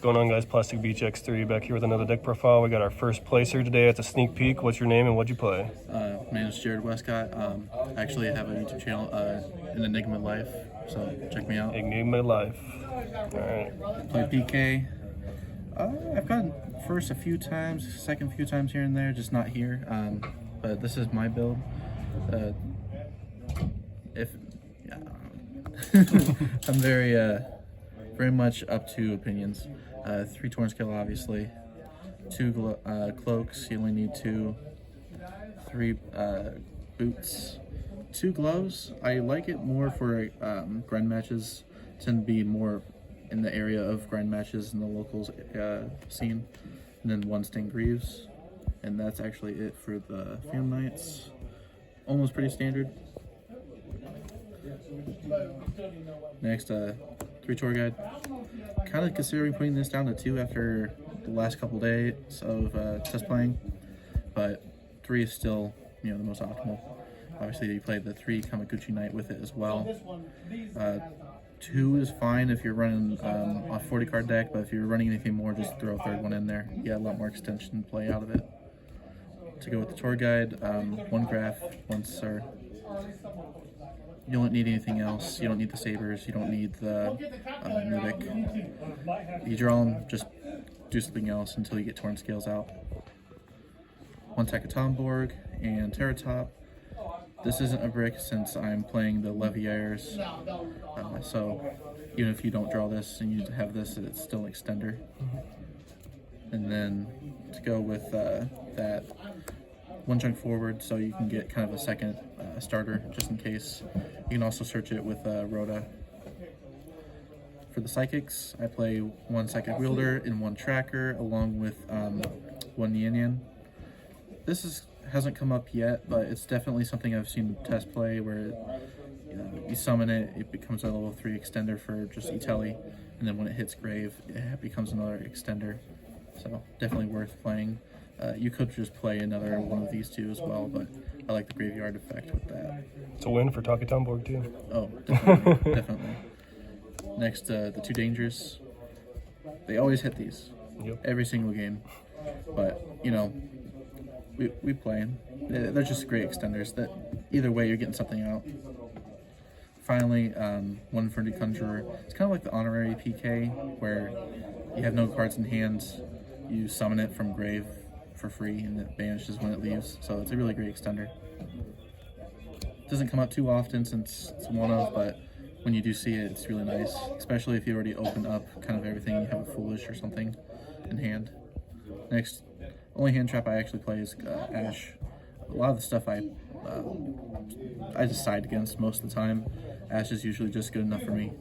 going on, guys? Plastic Beach X3 back here with another deck profile. We got our first placer today at the sneak peek. What's your name and what'd you play? My name is Jared Westcott. I actually have a YouTube channel, an Enigma Life, so check me out. Enigma Life. All right. Play PK. I've gotten first a few times, second a few times here and there, just not here. But this is my build. I'm very much up to opinions. 3 torn scale, obviously. 2 cloaks. You only need 2. 3 boots. 2 gloves. I like it more for grind matches. Tend to be more in the area of grind matches in the locals scene. And then 1 stained greaves. And that's actually it for the Phantom Knights. Almost pretty standard. Next, 3 tour guide. Kind of considering putting this down to 2 after the last couple days of test playing, but 3 is still, the most optimal. Obviously, you play the 3 Kamaguchi Knight with it as well. 2 is fine if you're running a 40 card deck, but if you're running anything more, just throw a 3rd one in there. You get a lot more extension play out of it. To go with the tour guide, 1 graph, 1 sir. You don't need anything else. You don't need the sabers. You don't need the Mudic. You draw them, just do something else until you get torn scales out. 1 Takatomborg and Terratop. This isn't a brick since I'm playing the Leviaires. So even if you don't draw this and you have this, it's still an extender. And then to go with that, 1 chunk forward, so you can get kind of a second starter just in case. You can also search it with Rhoda. For the psychics, I play 1 psychic wielder and 1 tracker, along with 1 Yan Yan. This hasn't come up yet, but it's definitely something I've seen test play where you summon it, it becomes a level 3 extender for just E-Telly, and then when it hits grave, it becomes another extender. So definitely worth playing. You could just play another one of these 2 as well, but I like the graveyard effect with that. It's a win for Takatomborg too. Oh, definitely. Definitely. Next, the 2 dangers. They always hit these. Yep. Every single game. But, we play them. They're just great extenders. That either way, you're getting something out. Finally, 1 for the Conjurer. It's kind of like the honorary PK, where you have no cards in hand. You summon it from grave for free, and it banishes when it leaves. So it's a really great extender. It doesn't come up too often since it's one of, but when you do see it, it's really nice. Especially if you already open up kind of everything, you have a Foolish or something in hand. Next, only hand trap I actually play is Ash. A lot of the stuff I decide against most of the time. Ash is usually just good enough for me.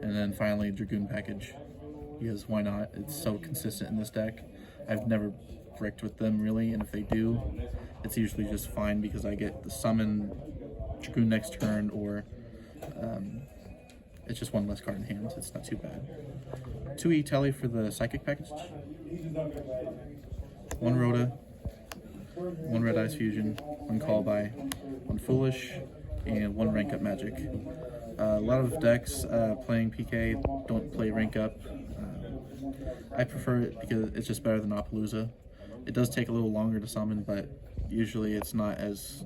And then finally, Dragoon package. Because why not? It's so consistent in this deck. I've never bricked with them really, and if they do, it's usually just fine because I get the summon Dragoon next turn, or it's just 1 less card in hand. It's not too bad. 2 E-Telly for the psychic package. 1 Rhoda, 1 Red Eyes Fusion, 1 Call By, 1 Foolish, and 1 Rank Up Magic. A lot of decks playing PK don't play Rank Up. I prefer it because it's just better than Appaloosa. It does take a little longer to summon, but usually it's not as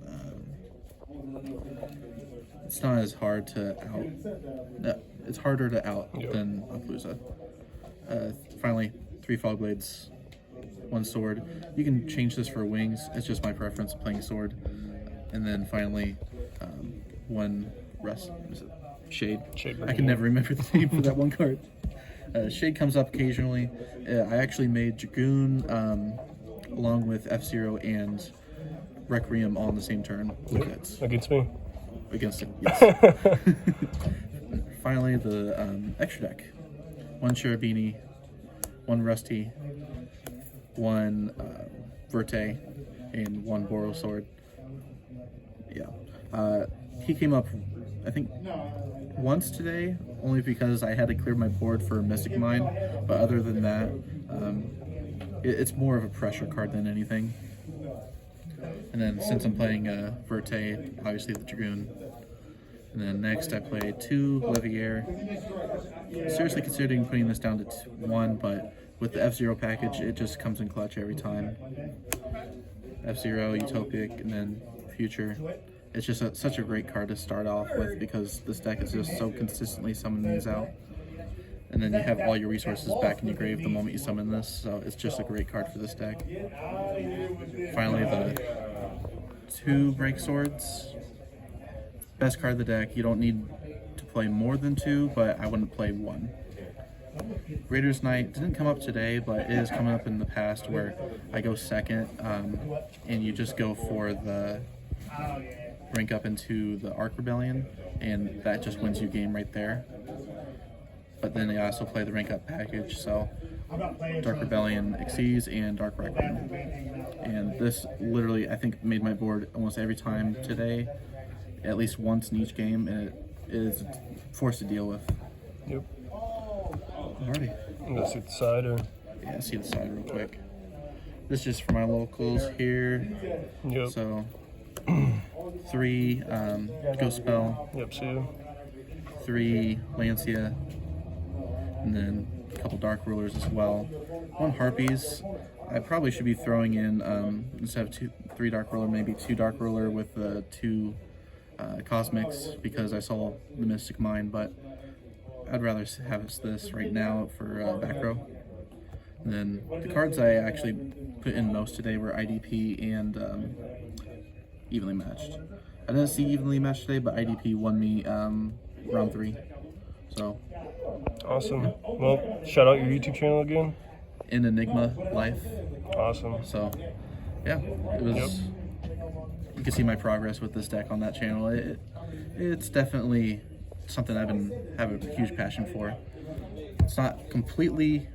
hard to out. It's harder to out than Appaloosa. Finally, 3 Fog Blades, 1 sword. You can change this for wings. It's just my preference playing sword. And then finally, 1 rest. Shade. I can never remember the name for that 1 card. Shade comes up occasionally. I actually made Dragoon along with F-Zero and Requiem all in the same turn. Against me? Against it, yes. Finally, the extra deck. 1 Cherubini, 1 Rusty, 1 Verte, and 1 Boral Sword. Yeah. He came up, I think, once today, only because I had to clear my board for Mystic Mine, but other than that, it's more of a pressure card than anything. And then since I'm playing Verte, obviously the Dragoon. And then next I play 2 Leviair. Seriously considering putting this down to 1, but with the F-Zero package, it just comes in clutch every time. F-Zero, Utopic, and then Future. It's just such a great card to start off with because this deck is just so consistently summoning these out. And then you have all your resources back in your grave the moment you summon this, so it's just a great card for this deck. Finally, the 2 Break Swords. Best card of the deck. You don't need to play more than 2, but I wouldn't play 1. Raider's Knight didn't come up today, but it is coming up in the past where I go second, and you just go for the rank up into the Arc Rebellion, and that just wins you game right there. But then I also play the rank up package, so Dark Rebellion, Xyz, and Dark Requiem. And this literally, I think, made my board almost every time today, at least once in each game, and it is a force to deal with. Yep. Alrighty. I'm gonna see the side or. Yeah, see the side real quick. This is just for my locals here. Yep. So, 3 Ghost Spell, Yep. See you. 3 Lancia, and then a couple Dark Rulers as well. 1 Harpies. I probably should be throwing in, instead of 3 Dark Ruler, maybe 2 Dark Ruler with the 2 Cosmics because I saw the Mystic Mine, but I'd rather have this right now for back row. And then the cards I actually put in most today were IDP and evenly matched. I didn't see evenly matched today, but IDP won me round 3. So Awesome. Well, shout out your YouTube channel again. in Enigma Life. Awesome. So yeah, it was. Yep. You can see my progress with this deck on that channel. It's definitely something I've have a huge passion for. It's not completely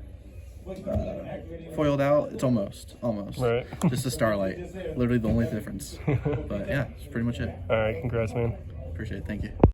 foiled out. It's almost. Right. Just a Starlight. Literally the only difference. But yeah, that's pretty much it. All right. Congrats, man. Appreciate it. Thank you.